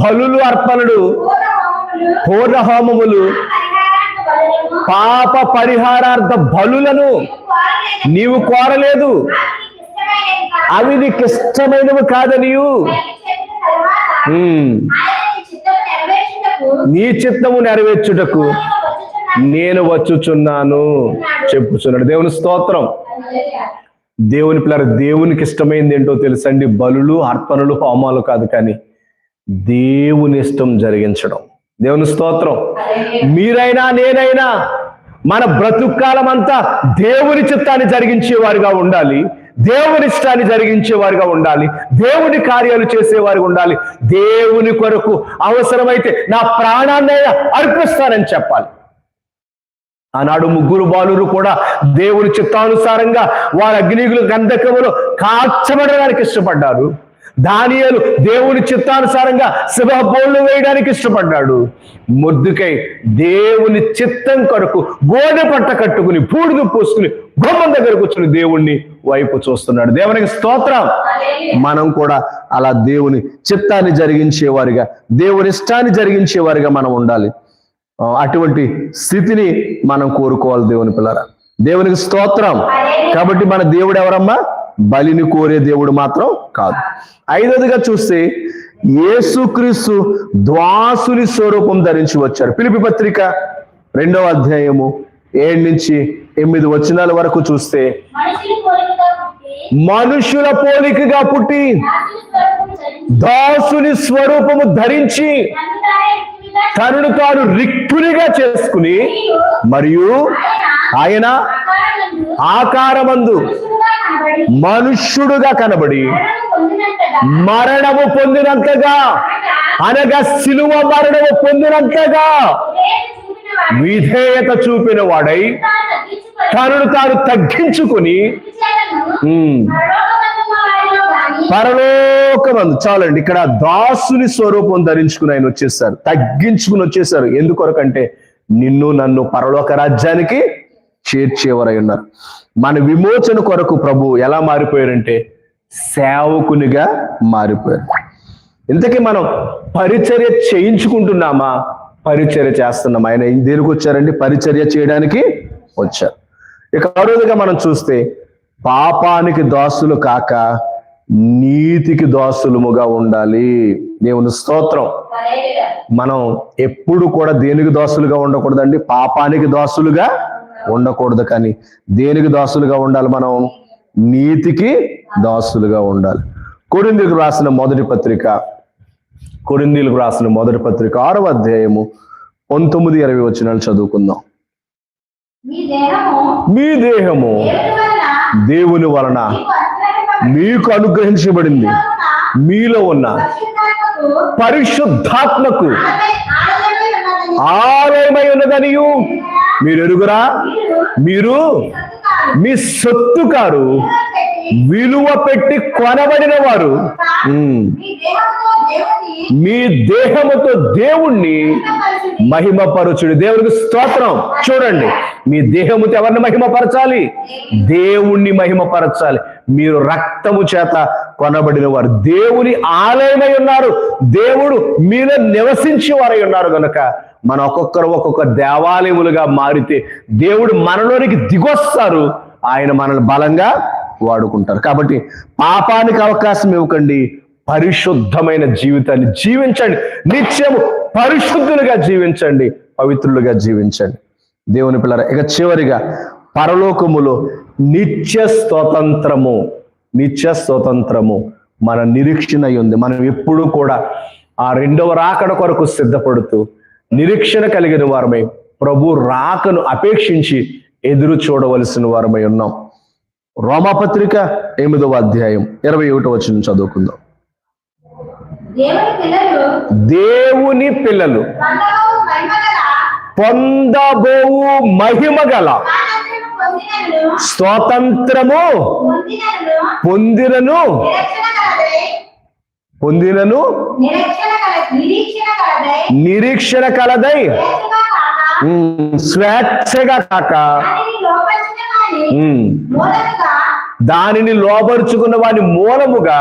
బలులు అర్పణలు, పూర్ణ హోమములు, పాప పరిహారార్థ బలులను నీవు కోరలేదు, అవి నీకు ఇష్టమైనవి కాదనియు నీ చిత్తము నెరవేర్చుటకు నేను వచ్చుచున్నాను చెప్పుచున్నాడు. దేవుని స్తోత్రం. దేవుని పిల్లలు, దేవునికి ఇష్టమైంది ఏంటో తెలుసండి? బలులు, అర్పణలు, హోమాలు కాదు, కానీ దేవుని ఇష్టం జరిగించడం. దేవుని స్తోత్రం. మీరైనా నేనైనా మన బ్రతుకాలం అంతా దేవుని చిత్తాన్ని జరిగించేవారుగా ఉండాలి, దేవుని ఇష్టాన్ని జరిగించేవారుగా ఉండాలి, దేవుని కార్యాలు చేసేవారుగా ఉండాలి. దేవుని కొరకు అవసరమైతే నా ప్రాణాన్నైనా అర్పిస్తానని చెప్పాలి. ఆనాడు ముగ్గురు బాలురు కూడా దేవుని చిత్తానుసారంగా వారి అగ్నిగులు గంధకములు కాల్చబడడానికి ఇష్టపడ్డారు. దానియేలు దేవుని చిత్తానుసారంగా సింహబోళ్ళు వేయడానికి ఇష్టపడ్డాడు. మొర్దెకై దేవుని చిత్తం కొరకు గోనె పట్ట కట్టుకుని బూడిద పూసుకుని గుమ్మం దగ్గర కూర్చుని దేవుణ్ణి వైపు చూస్తున్నాడు. దేవునికి స్తోత్రం. మనం కూడా అలా దేవుని చిత్తాన్ని జరిగించేవారిగా, దేవుని ఇష్టాన్ని జరిగించేవారిగా మనం ఉండాలి. అటువంటి స్థితిని మనం కోరుకోవాలి దేవుని పిల్లరా. దేవునికి స్తోత్రం. కాబట్టి మన దేవుడు ఎవరమ్మా? బలిని కోరే దేవుడు మాత్రం కాదు. ఐదవదిగా చూస్తే యేసుక్రీస్తు ద్వాసుని స్వరూపం ధరించి వచ్చారు. ఫిలిప్పీ పత్రిక 2వ అధ్యాయము 7 నుంచి 8 వచనాల వరకు చూస్తే, మనుషుల పోలికగా పుట్టి దాసుని స్వరూపము ధరించి తనను తాను రిక్తునిగా చేసుకుని, మరియు ఆయన ఆకారమందు మనుష్యుడుగా కనబడి మరణము పొందినంతగా, అనగా శిలువ మరణము పొందినంతగా విధేయత చూపిన వాడై తనను తాను తగ్గించుకుని పరలోకమందు, చాలండి, ఇక్కడ దాసుని స్వరూపం ధరించుకుని ఆయన వచ్చేసారు, తగ్గించుకుని వచ్చేసారు. ఎందుకొరకంటే నిన్ను నన్ను పరలోక రాజ్యానికి చేర్చేవారై ఉన్నారు. మన విమోచన కొరకు ప్రభు ఎలా మారిపోయారంటే సేవకునిగా మారిపోయారు. ఇంతకీ మనం పరిచర్య చేయించుకుంటున్నామా? పరిచర్య చేస్తున్నాం. ఆయన దేనికి వచ్చారండి? పరిచర్య చేయడానికి వచ్చారు. ఇక ఆరోజుగా మనం చూస్తే, పాపానికి దాసులు కాక నీతికి దాసులముగా ఉండాలి. దేవుని స్తోత్రం. మనం ఎప్పుడు కూడా దేనికి దాసులుగా ఉండకూడదండి? పాపానికి దాసులుగా ఉండకూడదు, కానీ దేనికి దాసులుగా ఉండాలి? మనం నీతికి దాసులుగా ఉండాలి. కొరింథీయులకు రాసిన మొదటి పత్రిక 6వ అధ్యాయము 19-20 వచనాలు చదువుకుందాం. మీ దేహము దేవుని వలన మీకు అనుగ్రహించబడింది, మీలో ఉన్న పరిశుద్ధాత్మకు ఆలయమై ఉన్నదనియు మీరు ఎరుగురా. మీరు మీ సొత్తు కారు, విలువ పెట్టి కొనబడిన వారు. మీ దేహముతో దేవుణ్ణి మహిమపరచుడు. దేవునికి స్తోత్రం. చూడండి, మీ దేహముతో ఎవరిని మహిమపరచాలి? దేవుణ్ణి మహిమపరచాలి. మీరు రక్తము చేత కొనబడిన వారు, దేవుని ఆలయమై ఉన్నారు, దేవుడు మీలో నివసించి వారై ఉన్నారు. కనుక మన ఒక్కొక్కరు ఒక్కొక్క దేవాలయములుగా మారితే దేవుడు మనలోనికి దిగొస్తారు, ఆయన మనల్ని బలంగా వాడుకుంటారు. కాబట్టి పాపానికి అవకాశం ఇవ్వకండి, పరిశుద్ధమైన జీవితాన్ని జీవించండి, నిత్యము పరిశుద్ధులుగా జీవించండి, పవిత్రులుగా జీవించండి. దేవుని పిల్లరా, ఇక చివరిగా పరలోకములో నిత్య స్వతంత్రము మన నిరీక్షణ ఉంది. మనం ఎప్పుడు కూడా ఆ 2వ రాకడ కొరకు సిద్ధపడుతూ నిరీక్షణ కలిగిన వారమై ప్రభు రాకను అపేక్షించి ఎదురు చూడవలసిన వారమై ఉన్నాం. రోమాపత్రిక 8వ అధ్యాయం 21వ వచనం చదువుకుందాం. దేవుని పిల్లలు పొందబోవు మహిమగల స్వాతంత్రము పొందినను నిరీక్షణ కలదై స్వేచ్ఛగా కాక దానిని లోబరుచుకున్న వాని మూలముగా